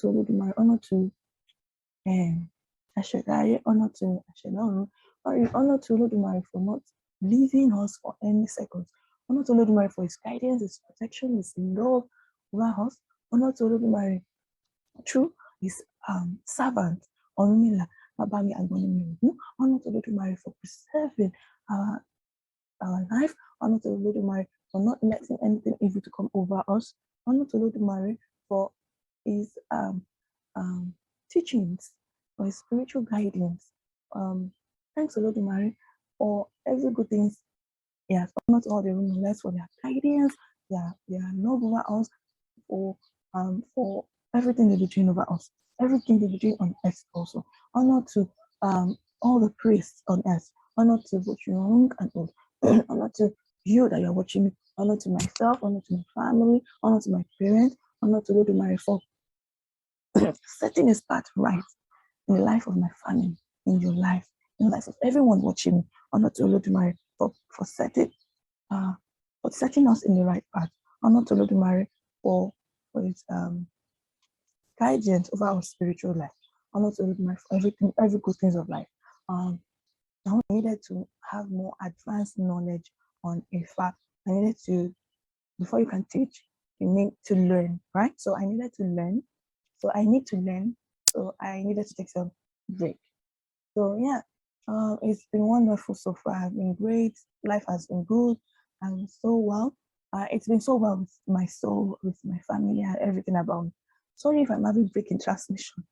to Olodumare, honor to Ashagaye, honor to Ashelorun, honor to Olodumare for not leaving us for any seconds. Honor to Olodumare for his guidance, his protection, his love over us. Honor to Olodumare through his servant, Orunmila, Babami Agbonimi. Honor to Olodumare for preserving our life. Honor to Olodumare for not letting anything evil to come over us. Honor to Olodumare for his teachings, for his spiritual guidance. Thanks Olodumare for every good things. Yes, honor to all the rulers for their guidance, their love over us, for everything they do doing over us, everything they do doing on earth also. Honor to all the priests on earth. Honor to both young and old. Honor to you that you're watching me. Honor to myself. Honor to my family. Honor to my parents. Honor to Olodumare for setting his path right in the life of my family, in your life, in the life of everyone watching me. Honor to Olodumare for setting us in the right path. Honor to Olodumare for his guidance over our spiritual life. Honor to Olodumare for everything, every good things of life. I needed to have more advanced knowledge on Ifa. I needed to, before you can teach, you need to learn, right? So I needed to learn. So I need to learn. So I needed to take some break. So yeah, it's been wonderful so far. It's been great. Life has been good. I'm so well. It's been so well with my soul, with my family, and everything about me. Sorry if I'm having breaking transmission.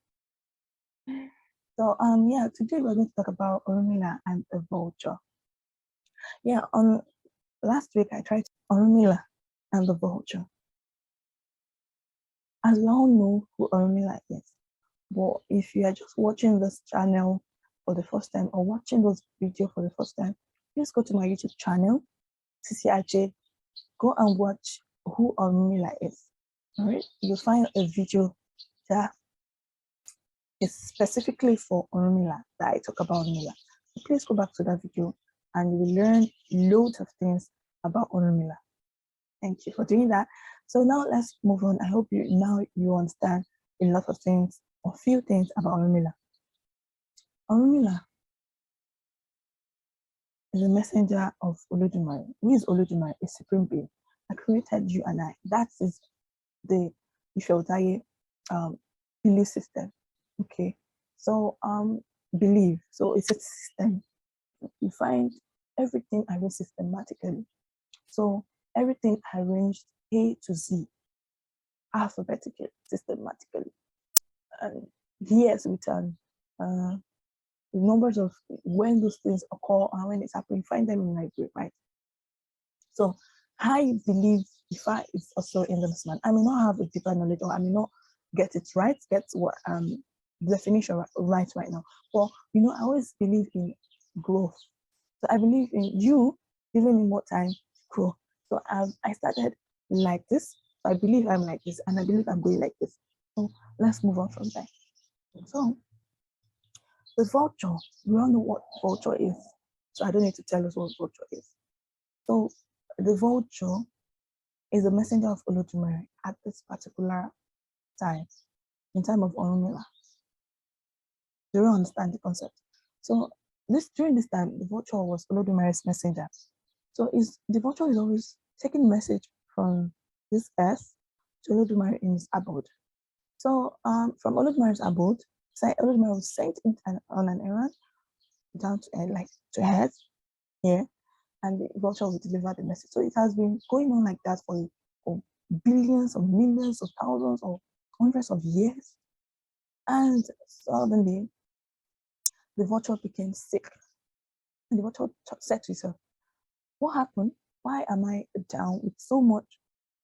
So yeah, today we're going to talk about Orunmila and the vulture. Yeah, on last week I tried Orunmila and the vulture. As we all know who Orunmila is, but if you are just watching this channel for the first time or watching this video for the first time, please go to my YouTube channel, CCRJ, go and watch who Orunmila is. All right, you'll find a video that is specifically for Orunmila that I talk about Orunmila. So please go back to that video and you will learn loads of things about Orunmila. Thank you for doing that. So now let's move on. I hope you understand a lot of things or few things about Orunmila. Orunmila is a messenger of Olodumare. Who is Olodumare? A supreme being. I created you and I. That is the Ifeotaye belief system. Okay. So believe. So it's a system. You find everything arranged systematically. So everything arranged A to Z, alphabetically, systematically, and yes, with numbers of when those things occur and when it's happening. Find them in Nigeria, right? So I believe Ifa is also in this man. I may not have a deeper knowledge, or I may not get it right, get what definition right now. But you know, I always believe in growth. So I believe in you giving me more time to grow. So I started like this. So I believe I'm like this, and I believe I'm going like this. So let's move on from there. So the vulture, we all know what vulture is. So I don't need to tell us what vulture is. So the vulture is a messenger of Olodumare at this particular time, in time of Orunmila. Do you understand the concept? So during this time, the vulture was Olodumare's messenger. So the vulture is always taking message from this earth to Olodumare in his abode. So from Olodumare's abode, Olodumare was sent on an errand down to earth here, and the vulture will deliver the message. So it has been going on like that for billions or millions of thousands or hundreds of years. And suddenly, the vulture became sick. And the vulture said to herself, what happened? Why am I down with so much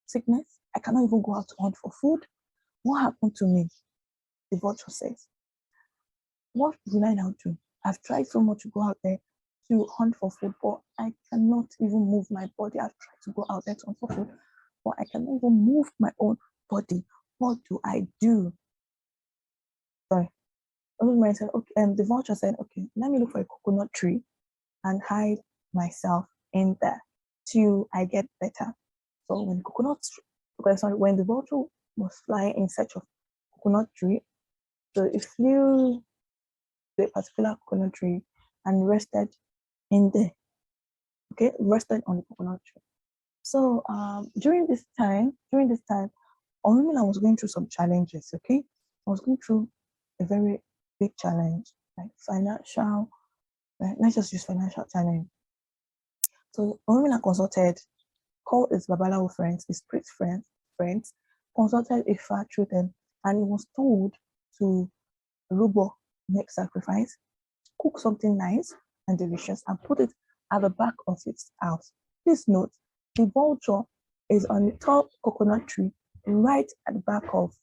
sickness? I cannot even go out to hunt for food. What happened to me? The vulture says, what will I now do? I've tried so much to go out there to hunt for food, but I cannot even move my body. I've tried to go out there to hunt for food, but I cannot even move my own body. What do I do? Sorry. Said, okay, the vulture said, okay, let me look for a coconut tree and hide myself in there till I get better. So when the vulture was flying in search of coconut tree. So it flew to a particular coconut tree and rested in there. Okay, rested on the coconut tree. So during this time, Orunmila was going through some challenges. Okay, I was going through a very big challenge, like financial. Let's just use financial challenge. So Orunmila called his Babalawo friends, his priest friends, consulted Ifa through them, and he was told to Rubo make sacrifice, cook something nice and delicious, and put it at the back of its house. Please note, the vulture is on the top coconut tree, right at the back of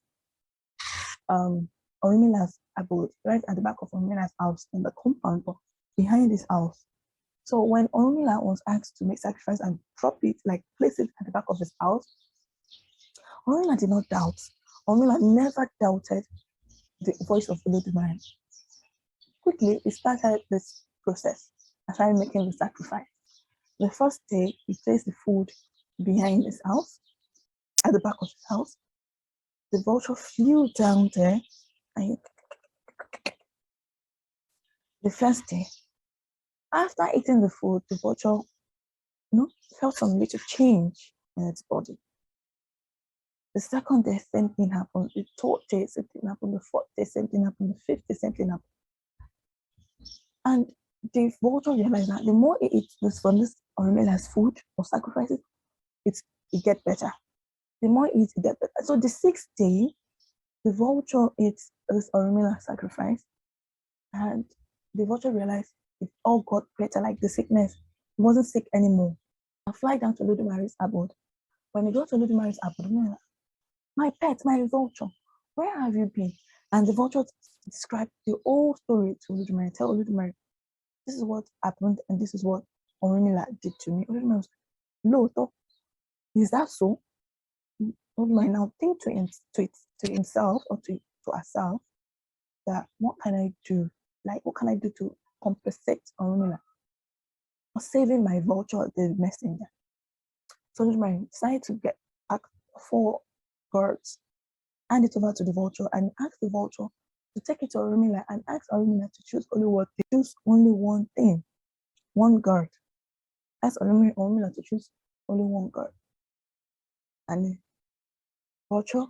Orunmila's abode, right at the back of Orunmila's house in the compound, but behind his house. So when Orunmila was asked to make sacrifice and drop it, like place it at the back of his house, Orunmila did not doubt. Orunmila never doubted the voice of Olodumare. Quickly, he started this process and started making the sacrifice. The first day, he placed the food behind his house, at the back of his house. The vulture flew down there, and the first day, after eating the food, the vulture felt some little change in its body. The second day, same thing happened. The third day, same thing happened. The fourth day, same thing happened. The fifth day, same thing happened. And the vulture realized that the more it eats this from this Orunmila's food or sacrifices, it gets better. The more it eats, it gets better. So the sixth day, the vulture eats this Orunmila sacrifice, and the vulture realized it all got better, like the sickness. It wasn't sick anymore. I fly down to Olodumare's abode. When I got to Olodumare's abode, my pet, my vulture, where have you been? And the vulture described the whole story to Olodumare. Tell Olodumare, this is what happened and this is what Orunmila did to me. Olodumare was, Lóòótọ́, is that so? Olodumare now think to himself or to herself that what can I do? Like, what can I do to compensate Orunmila for saving my vulture, the messenger? So Olodumare decided to get back 4 birds, hand it over to the vulture, and ask the vulture to take it to Orunmila and ask Orunmila to choose only one thing, one guard. Ask Orunmila to choose only one guard. And the vulture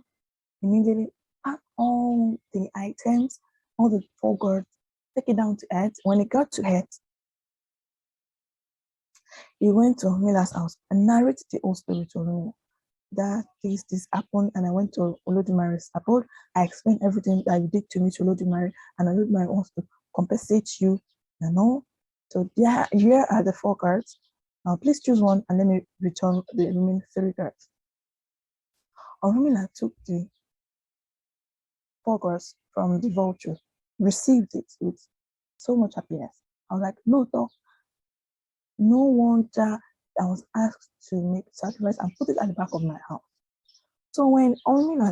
immediately packed all the items, all the 4 guards, take it down to Earth. When it got to Earth, he went to Orunmila's house and narrated the whole story to Orunmila. That this happened, and I went to Olodumare's abode. I explained everything that you did to me to Olodumare, and Olodumare wants to compensate you, So here are the 4 cards. Please choose one and let me return the remaining 3 cards. Orunmila took the 4 cards from the vulture, received it with so much happiness. I was like, no wonder I was asked to make sacrifice and put it at the back of my house. So when Orunmila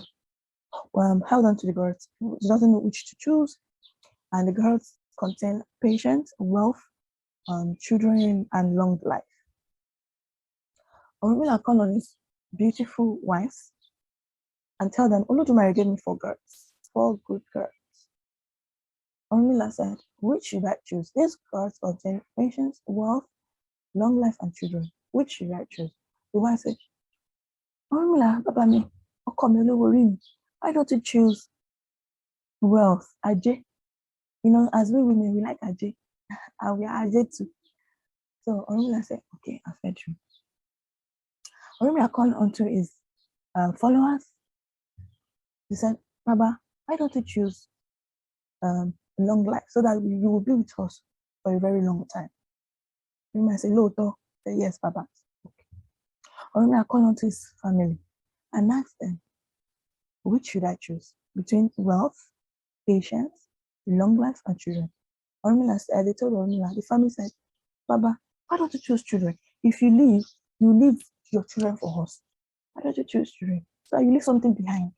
held on to the girls, she doesn't know which to choose, and the girls contain patience, wealth, children, and long life. Orunmila called on his beautiful wives and tell them, Olodumare gave me 4 girls, 4 good girls. Orunmila said, which should I choose? These girls contain patience, wealth, long life, and children. Which should I choose? The wife said, Orunmila, Baba mi, why don't you choose wealth, Ajay? As we women, we like Ajay, and we are Ajay too. So Orunmila said, okay, I've heard you. Orunmila called onto his followers. He said, Baba, why don't you choose long life so that you will be with us for a very long time? Orunmila said, Lóòótọ́. Said, yes, Baba. Okay. Orunmila called onto his family and asked them, which should I choose between wealth, patience, long life, and children? Orunmila said, they told Orunmila, the family said, Baba, why don't you choose children? If you leave your children for us. Why don't you choose children? So you leave something behind.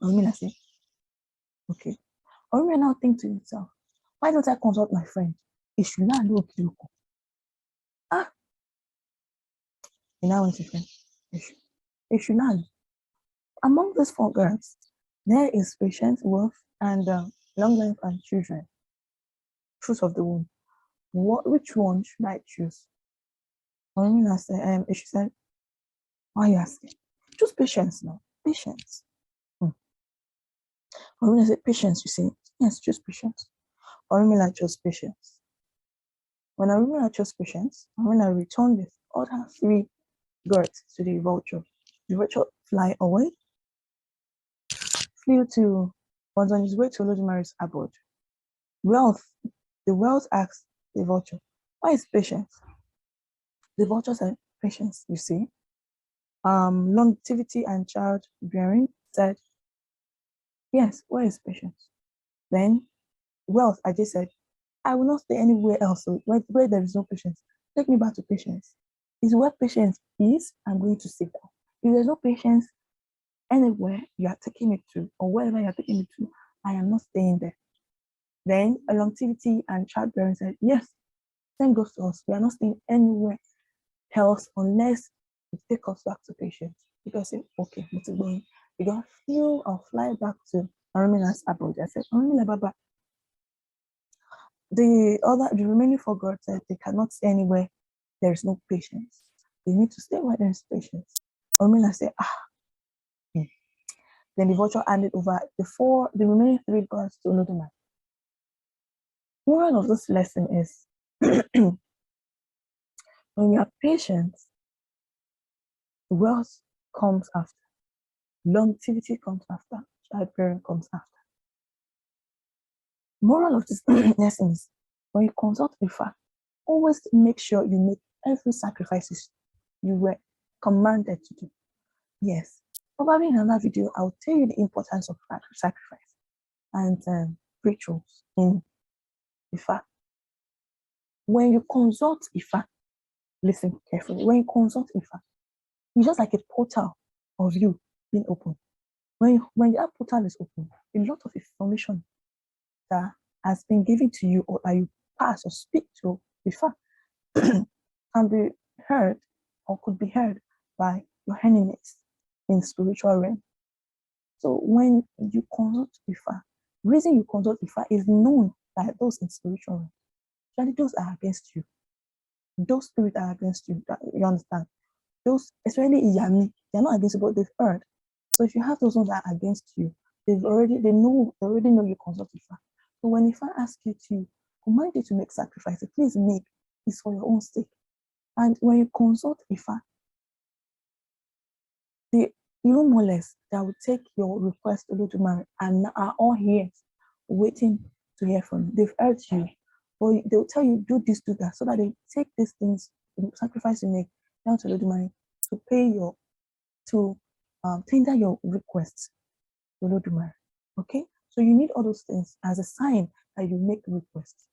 Orunmila said, okay. Orunmila now think to himself, why don't I consult my friend? Ishula and Okiluko. He now went to friend. Ishula. Among these 4 girls, There is patience, wealth, and long life and children. Fruit of the womb. Which one should I choose? Orunmila said, she said, why are you asking? Choose patience now. Patience. Orunmila said, patience, you say? Yes, choose patience. Orunmila chose patience. When Orunmila chose patience, Orunmila returned with other 3 gourds to the vulture. The vulture fly away, was on his way to Olodumari's abode. The wealth asked the vulture, why is patience? The vulture said, patience, you see. Longevity and childbearing said, yes, where is patience? Then wealth, I just said, I will not stay anywhere else where there is no patience. Take me back to patience. Is where patience is, I'm going to sit down. If there's no patience anywhere you are taking it to, or wherever you're taking it to, I am not staying there. Then longevity and childbearing said, yes, same goes to us. We are not staying anywhere else unless you take us back to patience. Because okay, we're going to feel or fly back to Orunmila's abode. I said, Orunmila Baba. The remaining 4 gods said they cannot stay anywhere there is no patience. They need to stay where there is patience. Orunmila said, Then the vulture handed over the remaining 3 gods to Olodumare. Moral of this lesson is when you are patient, wealth comes after, longevity comes after, childbearing comes after. Moral of this lesson is when you consult Ifa, always make sure you make every sacrifices you were commanded to do. Yes, probably in another video, I'll tell you the importance of sacrifice and rituals in Ifa. When you consult Ifa, listen carefully. When you consult Ifa, it's just like a portal of you being open. When that portal is open, a lot of information that has been given to you or that you pass or speak to Ifa can be heard or could be heard by your enemies in spiritual realm. So when you consult Ifa, the reason you consult Ifa is known by those in spiritual realm. Actually, those are against you. Those spirits are against you. You understand? Those, especially Iyami, they're not against you, but they've heard. So if you have those ones that are against you, they already know you consult Ifa. So when Ifa asks you to command you to make sacrifices, please make. It's for your own sake. And when you consult Ifa, the Irumoles that will take your request to Olodumare and are all here waiting to hear from you. They've heard you, but they'll tell you do this, do that, so that they take these things, the sacrifice you make down to Olodumare to pay tender your requests to Olodumare. Okay, so you need all those things as a sign that you make requests.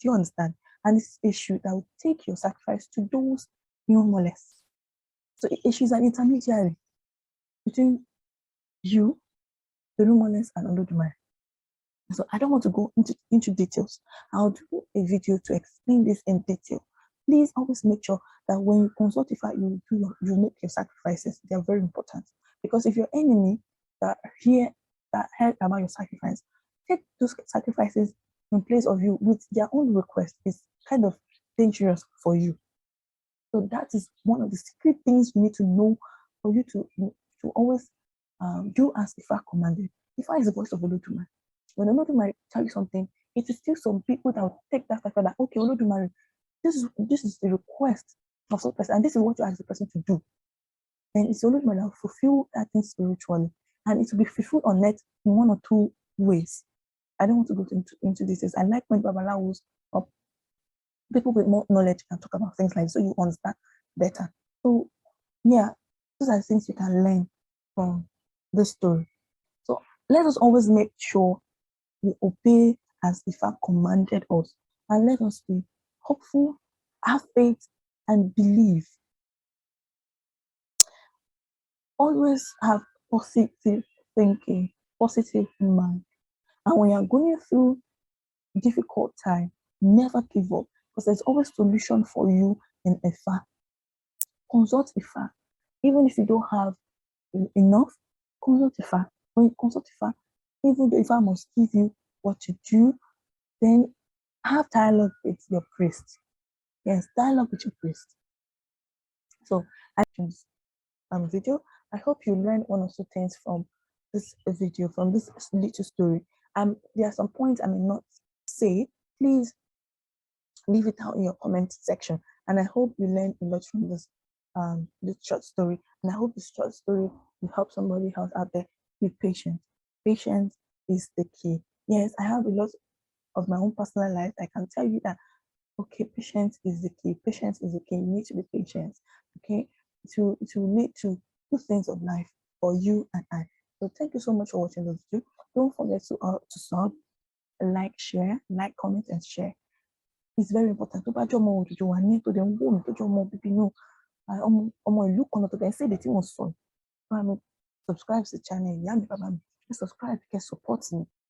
Do you understand? And this issue that will take your sacrifice to those Irumoles. So she's an intermediary between you, the Irumoles, and Olodumare. So I don't want to go into details. I'll do a video to explain this in detail. Please always make sure that when you consult Ifa, you make your sacrifices. They are very important. Because if your enemy that heard about your sacrifice, take those sacrifices in place of you with their own request, is kind of dangerous for you. So that is one of the secret things you need to know for you to always do as Ifa commanded. Ifa is the voice of Olodumare. When Olodumare tell you something, it is still some people that will take that factor that, okay, Olodumare, this is the request of some person, and this is what you ask the person to do. And it's Olodumare that will fulfill that thing spiritually, and it will be fulfilled on earth in 1 or 2 ways. I don't want to go into details. I like when Babalawos or people with more knowledge can talk about things like this, so you understand better. So yeah, those are things you can learn from this story. So let us always make sure we obey as Ifa commanded us, and let us be hopeful, have faith, and believe. Always have positive thinking, positive mind. And when you're going through difficult time, never give up, because there's always solution for you in Ifa. Consult Ifa. Even if you don't have enough, consult Ifa. when you consult Ifa, even though Ifa must give you what to do, then have dialogue with your priest. Yes, dialogue with your priest. So I this video. I hope you learned one or two things from this video, from this little story. There are some points I may not say. Please leave it out in your comment section. And I hope you learned a lot from this short story. And I hope this short story will help somebody else out there. Be patient. Patience is the key. Yes, I have a lot of my own personal life. I can tell you that, okay, patience is the key. Patience is the key. You need to be patient, okay, to lead to good things of life for you and I. So thank you so much for watching this video. Don't forget to sub, like, share, like, comment, and share. It's very important. Tó bá jẹ́ ọmọ òjòjò wà ní tó dẹ̀ ń wò mí tó jẹ́ ọmọ bíbí náà, ọmọ ìlú kan náà tó dẹ̀ ń ṣèdè tí mo sọ, bá mi subscribe sí channel ìyá mi bàbá mi, subscribe kẹ́ support mi.